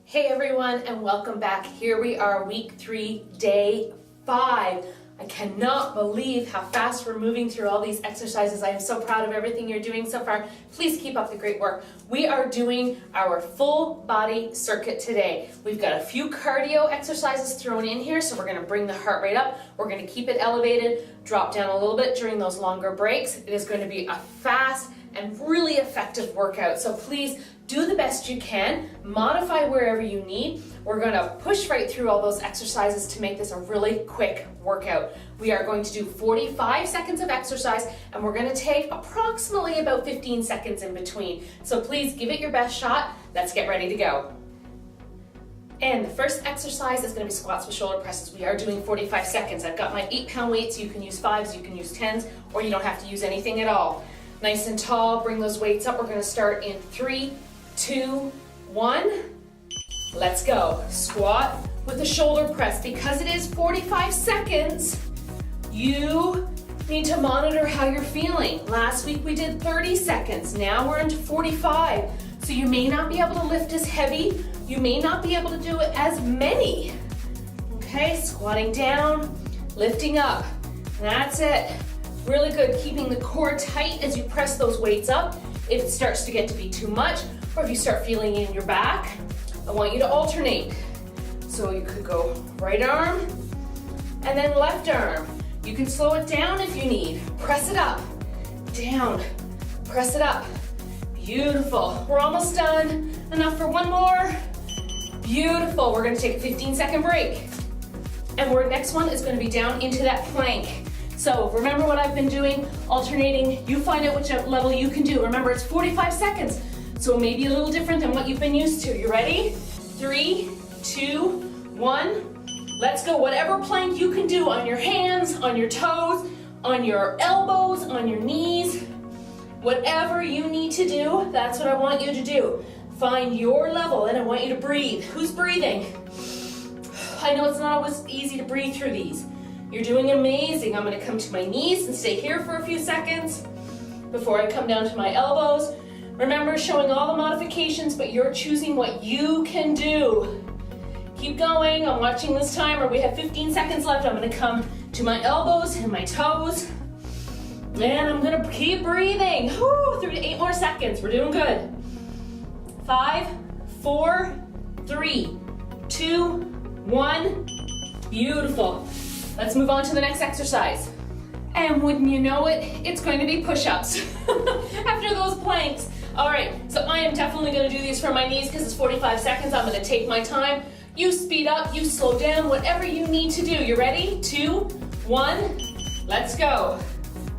Hey everyone, and welcome back. Here we are, week 3, day 5. I cannot believe how fast we're moving through all these exercises. I am so proud of everything you're doing so far. Please keep up the great work. We are doing our full body circuit today. We've got a few cardio exercises thrown in here, so we're going to bring the heart rate up. We're going to keep it elevated, drop down a little bit during those longer breaks. It is going to be a fast and really effective workout. So please do the best you can, modify wherever you need. We're gonna push right through all those exercises to make this a really quick workout. We are going to do 45 seconds of exercise, and we're gonna take approximately about 15 seconds in between. So please give it your best shot. Let's get ready to go. And the first exercise is gonna be squats with shoulder presses. We are doing 45 seconds. I've got my 8-pound weights. You can use 5s, you can use 10s, or you don't have to use anything at all. Nice and tall, bring those weights up. We're gonna start in 3, 2, 1. Let's go. Squat with a shoulder press. Because it is 45 seconds, you need to monitor how you're feeling. Last week we did 30 seconds. Now we're into 45. So you may not be able to lift as heavy. You may not be able to do it as many. Okay, squatting down, lifting up. That's it. Really good, keeping the core tight as you press those weights up. If it starts to get to be too much, or if you start feeling it in your back, I want you to alternate. So you could go right arm and then left arm. You can slow it down if you need. Press it up, down, press it up. Beautiful. We're almost done. Enough for one more. Beautiful. We're going to take a 15-second break. And our next one is going to be down into that plank. So remember what I've been doing, alternating. You find out which level you can do. Remember, it's 45 seconds, so it may be a little different than what you've been used to. You ready? 3, 2, 1. Let's go. Whatever plank you can do on your hands, on your toes, on your elbows, on your knees, whatever you need to do, that's what I want you to do. Find your level, and I want you to breathe. Who's breathing? I know it's not always easy to breathe through these. You're doing amazing. I'm going to come to my knees and stay here for a few seconds before I come down to my elbows. Remember, showing all the modifications, but you're choosing what you can do. Keep going. I'm watching this timer. We have 15 seconds left. I'm going to come to my elbows and my toes. And I'm going to keep breathing. 3 to 8 more seconds. We're doing good. 5, 4, 3, 2, 1. Beautiful. Let's move on to the next exercise. And wouldn't you know it, it's going to be push-ups after those planks. All right, so I am definitely going to do these for my knees because it's 45 seconds. I'm going to take my time. You speed up, you slow down, whatever you need to do. You ready? 2, 1, let's go.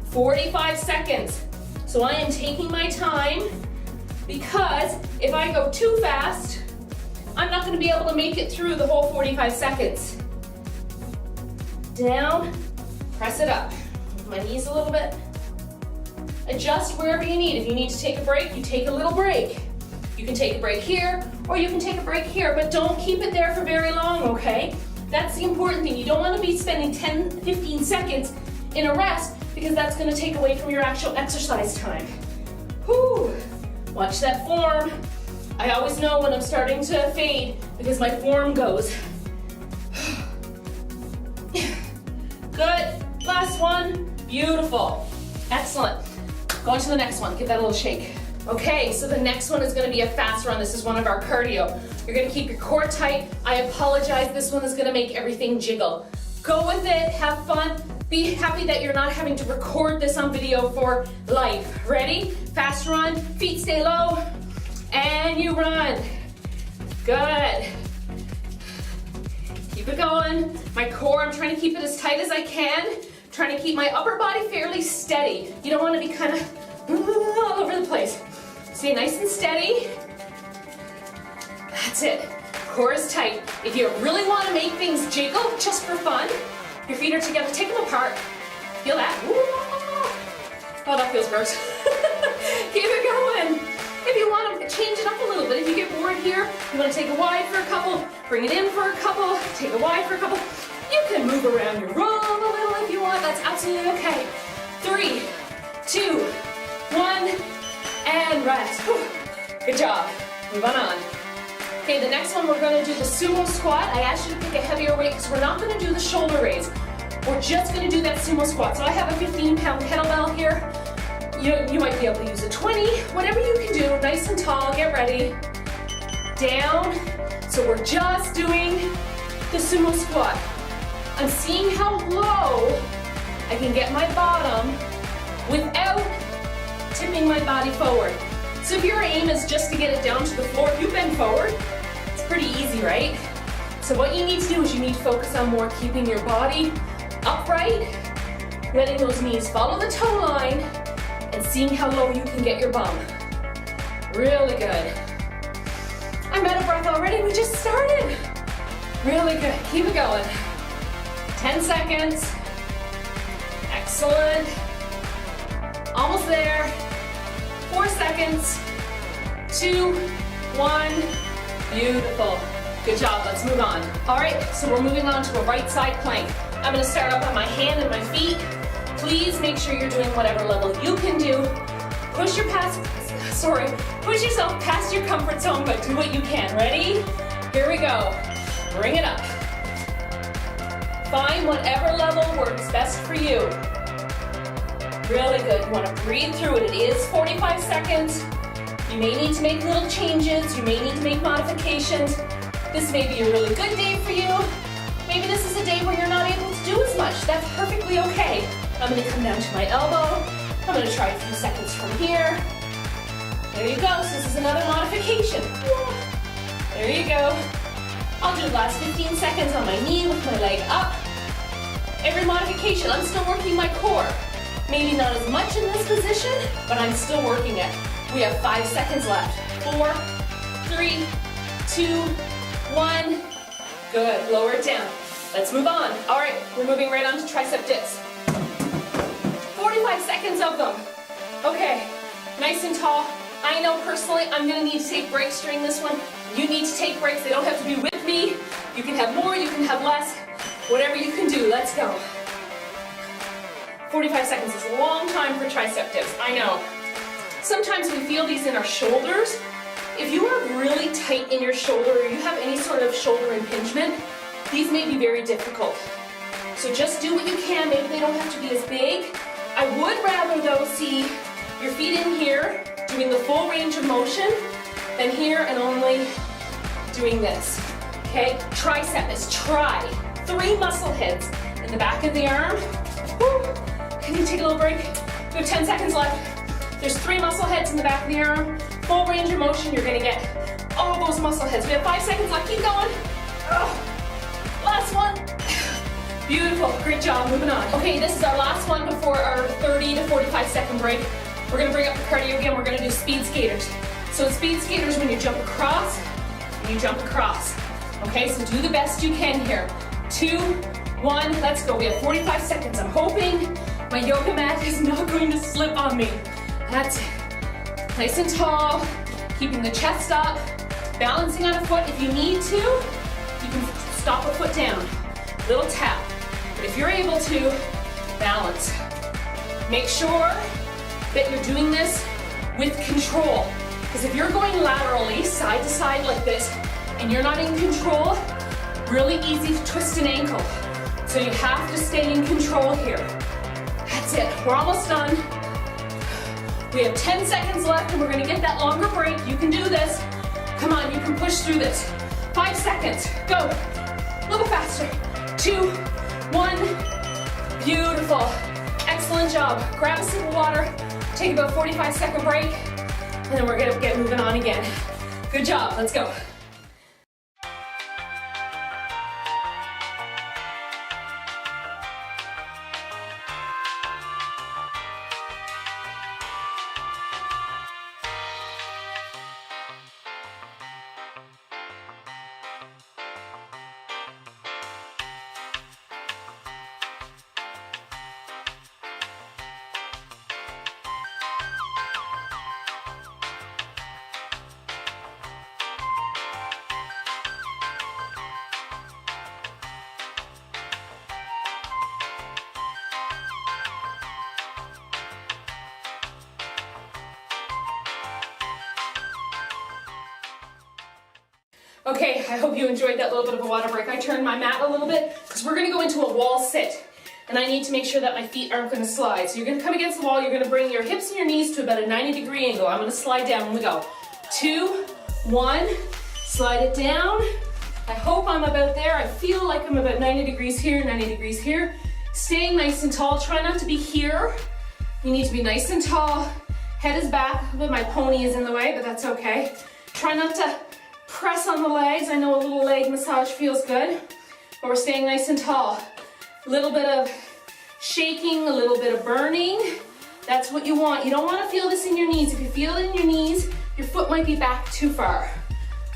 45 seconds. So I am taking my time because if I go too fast, I'm not going to be able to make it through the whole 45 seconds. Down, press it up. Move my knees a little bit. Adjust wherever you need. If you need to take a break, you take a little break. You can take a break here, or you can take a break here, but don't keep it there for very long, okay? That's the important thing. You don't want to be spending 10, 15 seconds in a rest because that's going to take away from your actual exercise time. Whew. Watch that form. I always know when I'm starting to fade because my form goes. Good. Last one. Beautiful. Excellent. Go on to the next one. Give that a little shake. Okay, so the next one is going to be a fast run. This is one of our cardio. You're going to keep your core tight. I apologize. This one is going to make everything jiggle. Go with it. Have fun. Be happy that you're not having to record this on video for life. Ready? Fast run. Feet stay low. And you run. Good. Keep it going. My core, I'm trying to keep it as tight as I can. Trying to keep my upper body fairly steady. You don't want to be kind of all over the place. Stay nice and steady. That's it. Core is tight. If you really want to make things jiggle just for fun, your feet are together. Take them apart. Feel that? Oh, that feels gross. Keep it going. If you want to change it up a little bit, if you get bored here, you want to take a wide for a couple, bring it in for a couple, take a wide for a couple. You can move around your room a little if you want. That's absolutely okay. 3, 2, 1, and rest. Whew. Good job. Move on. Okay, the next one we're gonna do the Sumo Squat. I asked you to pick a heavier weight because we're not gonna do the shoulder raise. We're just gonna do that Sumo Squat. So I have a 15-pound kettlebell here. You might be able to use a 20, whatever you can do, nice and tall, get ready. Down, so we're just doing the Sumo Squat. I'm seeing how low I can get my bottom without tipping my body forward. So if your aim is just to get it down to the floor, if you bend forward, it's pretty easy, right? So what you need to do is you need to focus on more keeping your body upright, letting those knees follow the toe line, and seeing how low you can get your bum. Really good. I'm out of breath already, we just started. Really good, keep it going. 10 seconds. Excellent. Almost there. 4 seconds. 2, 1. Beautiful. Good job, let's move on. All right, so we're moving on to a right side plank. I'm gonna start up on my hand and my feet. Please make sure you're doing whatever level you can do. Push yourself past your comfort zone, but do what you can. Ready? Here we go. Bring it up. Find whatever level works best for you. Really good. You want to breathe through it. It is 45 seconds. You may need to make little changes. You may need to make modifications. This may be a really good day for you. Maybe this is a day where you're not able to do as much. That's perfectly okay. I'm going to come down to my elbow. I'm going to try a few seconds from here. There you go. So this is another modification. There you go. I'll do the last 15 seconds on my knee with my leg up. Every modification, I'm still working my core. Maybe not as much in this position, but I'm still working it. We have 5 seconds left. 4, 3, 2, 1. Good, lower it down. Let's move on. All right, we're moving right on to tricep dips. 45 seconds of them. Okay, nice and tall. I know personally I'm gonna need to take breaks during this one. You need to take breaks. They don't have to be with me. You can have more, you can have less. Whatever you can do, let's go. 45 seconds is a long time for tricep dips, I know. Sometimes we feel these in our shoulders. If you are really tight in your shoulder or you have any sort of shoulder impingement, these may be very difficult. So just do what you can. Maybe they don't have to be as big. I would rather though see your feet in here doing the full range of motion than here and only doing this. Okay, tricep is try. 3 muscle heads in the back of the arm. Woo. Can you take a little break? We have 10 seconds left. There's 3 muscle heads in the back of the arm. Full range of motion, you're gonna get all those muscle heads. We have 5 seconds left, keep going. Last one. Beautiful, great job, moving on. Okay, this is our last one before our 30 to 45 second break. We're gonna bring up the cardio again, we're gonna do speed skaters. So in speed skaters, when you jump across, you jump across. Okay, so do the best you can here. 2, 1, let's go. We have 45 seconds. I'm hoping my yoga mat is not going to slip on me. That's it. Nice and tall, keeping the chest up, balancing on a foot. If you need to, you can stop a foot down. Little tap. But if you're able to, balance. Make sure that you're doing this with control. Because if you're going laterally, side to side like this, and you're not in control, really easy to twist an ankle. So you have to stay in control here. That's it, we're almost done. We have 10 seconds left and we're gonna get that longer break. You can do this. Come on, you can push through this. 5 seconds, go. A little faster. 2, 1, beautiful. Excellent job. Grab a sip of water, take about 45-second break, and then we're gonna get moving on again. Good job, let's go. Okay, I hope you enjoyed that little bit of a water break. I turned my mat a little bit because we're gonna go into a wall sit. And I need to make sure that my feet aren't gonna slide. So you're gonna come against the wall, you're gonna bring your hips and your knees to about a 90-degree angle. I'm gonna slide down when we go. 2, 1, slide it down. I hope I'm about there. I feel like I'm about 90 degrees here, 90 degrees here. Staying nice and tall, try not to be here. You need to be nice and tall. Head is back, but my pony is in the way, but that's okay. Try not to press on the legs. I know a little leg massage feels good, but we're staying nice and tall. A little bit of shaking, a little bit of burning. That's what you want. You don't want to feel this in your knees. If you feel it in your knees, your foot might be back too far,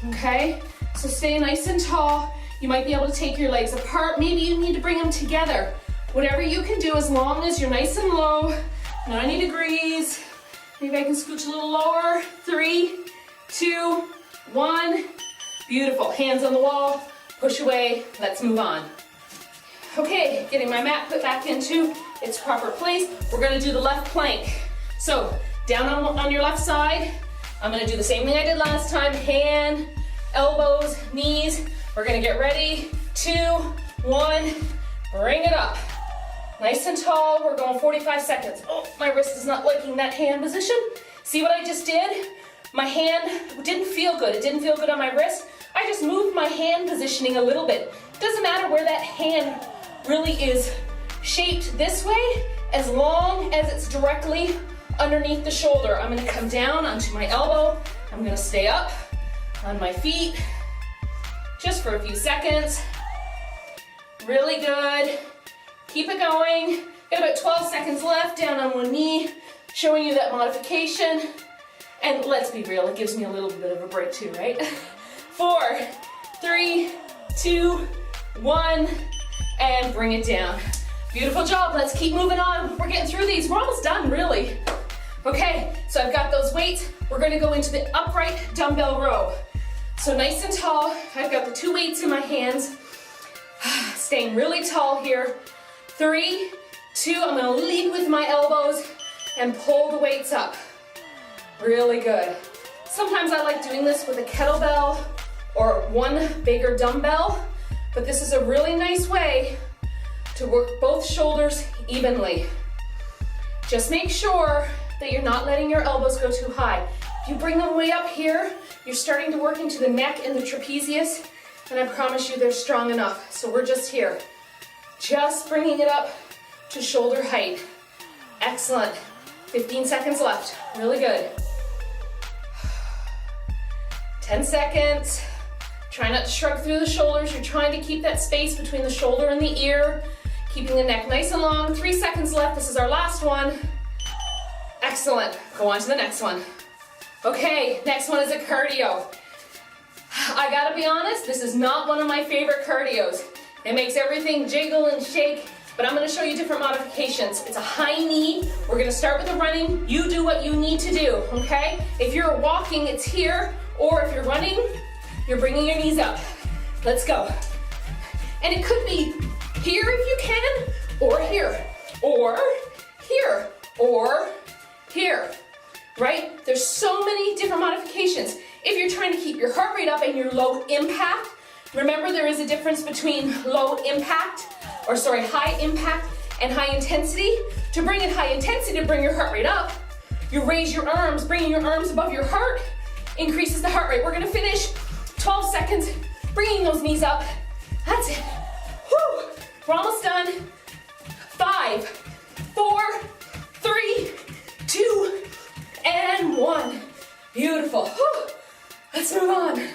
okay? So stay nice and tall. You might be able to take your legs apart. Maybe you need to bring them together. Whatever you can do, as long as you're nice and low, 90 degrees. Maybe I can scooch a little lower. 3, 2, 1. Beautiful. Hands on the wall. Push away. Let's move on. Okay, getting my mat put back into its proper place. We're gonna do the left plank. So, down on your left side. I'm gonna do the same thing I did last time. Hand, elbows, knees. We're gonna get ready. 2, 1, bring it up. Nice and tall, we're going 45 seconds. Oh, my wrist is not liking that hand position. See what I just did? My hand didn't feel good. It didn't feel good on my wrist. I just moved my hand positioning a little bit. Doesn't matter where that hand really is shaped this way, as long as it's directly underneath the shoulder. I'm gonna come down onto my elbow. I'm gonna stay up on my feet just for a few seconds. Really good. Keep it going. Got about 12 seconds left, down on one knee, showing you that modification. And let's be real, it gives me a little bit of a break too, right? 4, 3, 2, 1, and bring it down. Beautiful job, let's keep moving on. We're getting through these, we're almost done, really. Okay, so I've got those weights. We're gonna go into the upright dumbbell row. So nice and tall, I've got the 2 weights in my hands. Staying really tall here. 3, 2, I'm gonna lead with my elbows and pull the weights up. Really good. Sometimes I like doing this with a kettlebell or one bigger dumbbell, but this is a really nice way to work both shoulders evenly. Just make sure that you're not letting your elbows go too high. If you bring them way up here, you're starting to work into the neck and the trapezius, and I promise you they're strong enough. So we're just here. Just bringing it up to shoulder height. Excellent. 15 seconds left. Really good. 10 seconds. Try not to shrug through the shoulders. You're trying to keep that space between the shoulder and the ear, keeping the neck nice and long. 3 seconds left. This is our last one. Excellent. Go on to the next one. Okay, next one is a cardio. I gotta be honest, this is not one of my favorite cardios. It makes everything jiggle and shake, but I'm gonna show you different modifications. It's a high knee. We're gonna start with the running. You do what you need to do, okay? If you're walking, it's here, or if you're running, you're bringing your knees up. Let's go. And it could be here if you can, or here, or here, or here, right? There's so many different modifications. If you're trying to keep your heart rate up and you're low impact, remember there is a difference between high impact and high intensity. To bring in high intensity, to bring your heart rate up, you raise your arms, bringing your arms above your heart increases the heart rate. We're gonna finish 12 seconds, bringing those knees up. That's it. Whew. We're almost done. 5, 4, 3, 2, and 1. Beautiful. Whew. Let's move on.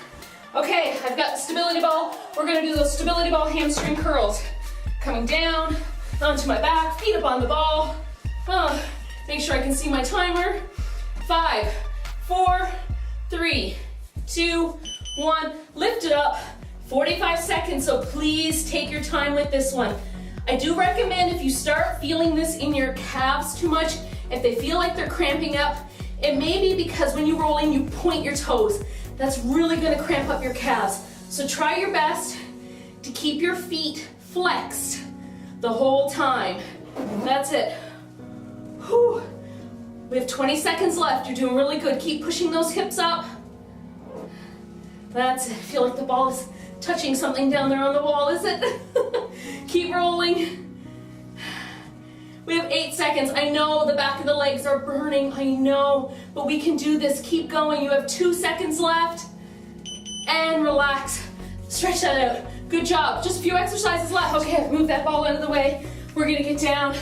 Okay, I've got the stability ball. We're gonna do those stability ball hamstring curls. Coming down onto my back, feet up on the ball. Make sure I can see my timer. 5, 4, 3, 2, 1. Lift it up. 45 seconds, so please take your time with this one. I do recommend if you start feeling this in your calves too much, if they feel like they're cramping up, it may be because when you roll in, you point your toes. That's really gonna cramp up your calves. So try your best to keep your feet flexed the whole time. That's it. Whew. We have 20 seconds left. You're doing really good. Keep pushing those hips up. That's it. I feel like the ball is touching something down there on the wall, is it? Keep rolling. We have 8 seconds. I know the back of the legs are burning, I know, but we can do this. Keep going. You have 2 seconds left. And relax. Stretch that out. Good job. Just a few exercises left. Okay, move that ball out of the way. We're gonna get down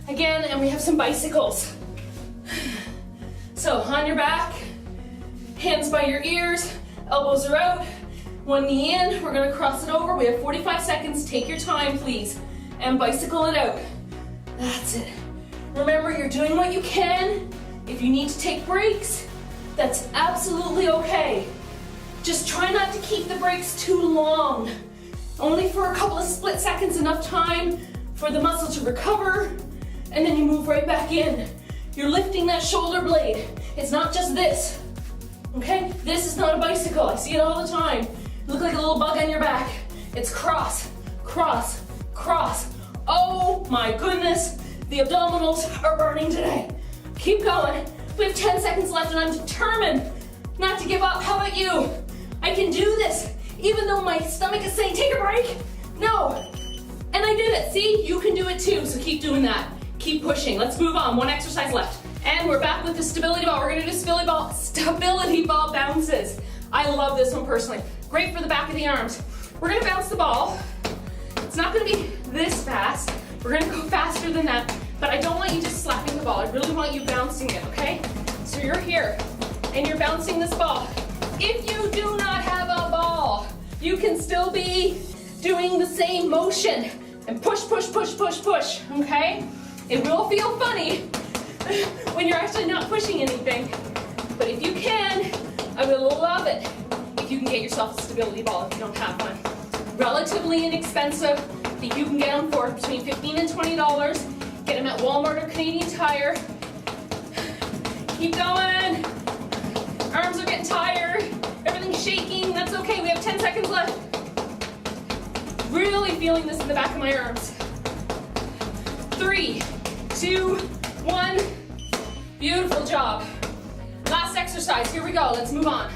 again, and we have some bicycles. So on your back, hands by your ears, elbows are out, one knee in. We're gonna cross it over. We have 45 seconds. Take your time, please, and bicycle it out. That's it. Remember, you're doing what you can. If you need to take breaks, that's absolutely okay. Just try not to keep the breaks too long. Only for a couple of split seconds, enough time for the muscle to recover, and then you move right back in. You're lifting that shoulder blade. It's not just this, okay? This is not a bicycle. I see it all the time. You look like a little bug on your back. It's cross, cross, cross. Oh my goodness, the abdominals are burning today. Keep going. We have 10 seconds left, and I'm determined not to give up. How about you? I can do this, even though my stomach is saying, take a break. No, and I did it. See, you can do it too, so keep doing that. Keep pushing. Let's move on. 1 exercise left. And we're back with the stability ball. We're gonna do stability ball bounces. I love this one personally. Great for the back of the arms. We're gonna bounce the ball. It's not gonna be this fast. We're gonna go faster than that, but I don't want you just slapping the ball. I really want you bouncing it, okay? So you're here, and you're bouncing this ball. If you do not have a ball, you can still be doing the same motion and push, push, push, push, push, okay? It will feel funny when you're actually not pushing anything, but if you can, I would love it if you can get yourself a stability ball if you don't have one. Relatively inexpensive. I think you can get them for between $15 and $20. Get them at Walmart or Canadian Tire. Keep going. Arms are getting tired. Everything's shaking. That's okay. We have 10 seconds left. Really feeling this in the back of my arms. 3, 2, 1. Beautiful job. Last exercise. Here we go. Let's move on.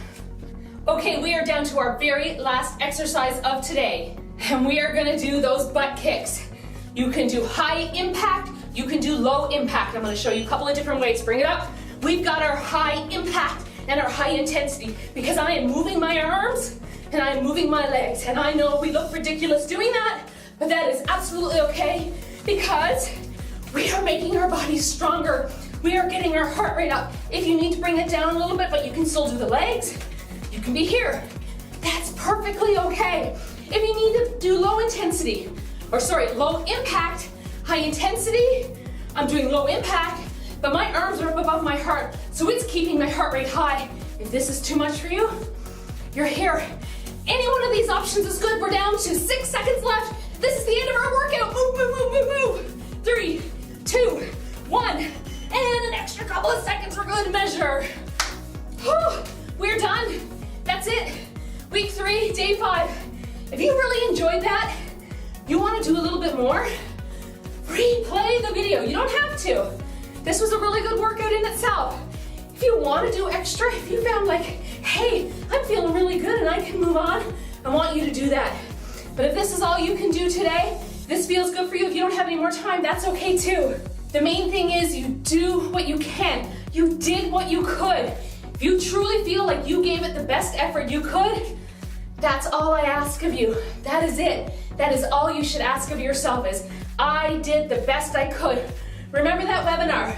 Okay, we are down to our very last exercise of today, and we are gonna do those butt kicks. You can do high impact, you can do low impact. I'm gonna show you a couple of different ways. Bring it up. We've got our high impact and our high intensity because I am moving my arms and I am moving my legs, and I know we look ridiculous doing that, but that is absolutely okay because we are making our bodies stronger. We are getting our heart rate up. If you need to bring it down a little bit, but you can still do the legs, you can be here. That's perfectly okay. If you need to do low impact, high intensity, I'm doing low impact, but my arms are up above my heart, so it's keeping my heart rate high. If this is too much for you, you're here. Any one of these options is good. We're down to 6 seconds left. This is the end of our workout. Move, move, move, move, move. 3, 2, 1, and an extra couple of seconds. We're going to measure. Whew, we're done. That's it. Week 3, day 5. If you really enjoyed that, you want to do a little bit more, replay the video. You don't have to. This was a really good workout in itself. If you want to do extra, if you found like, hey, I'm feeling really good and I can move on, I want you to do that. But if this is all you can do today, this feels good for you. If you don't have any more time, that's okay too. The main thing is you do what you can. You did what you could. If you truly feel like you gave it the best effort you could, that's all I ask of you. That is it. That is all you should ask of yourself is, I did the best I could. Remember that webinar?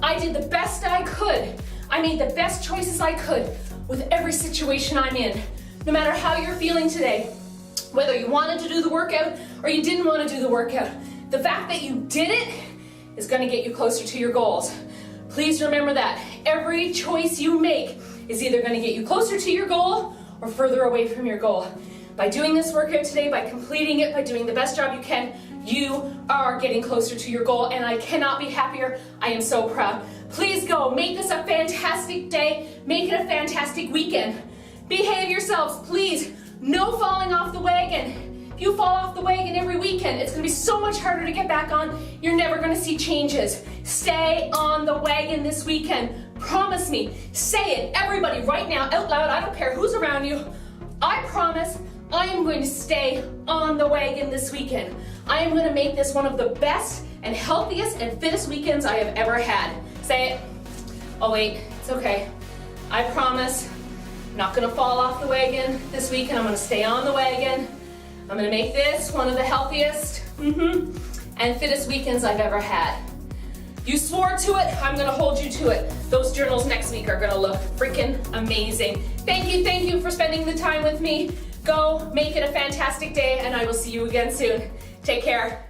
I did the best I could. I made the best choices I could with every situation I'm in. No matter how you're feeling today, whether you wanted to do the workout or you didn't want to do the workout, the fact that you did it is going to get you closer to your goals. Please remember that. Every choice you make is either going to get you closer to your goal or further away from your goal. By doing this workout today, by completing it, by doing the best job you can, you are getting closer to your goal, and I cannot be happier. I am so proud. Please go, make this a fantastic day, make it a fantastic weekend. Behave yourselves, please. No falling off the wagon. If you fall off the wagon every weekend, it's gonna be so much harder to get back on. You're never gonna see changes. Stay on the wagon this weekend. Promise me. Say it, everybody, right now, out loud. I don't care who's around you. I promise I am going to stay on the wagon this weekend. I am going to make this one of the best and healthiest and fittest weekends I have ever had. Say it. Oh wait, it's okay. I promise I'm not going to fall off the wagon this weekend. I'm going to stay on the wagon. I'm going to make this one of the healthiest and fittest weekends I've ever had. You swore to it, I'm going to hold you to it. Those journals next week are going to look freaking amazing. Thank you for spending the time with me. Go make it a fantastic day, and I will see you again soon. Take care.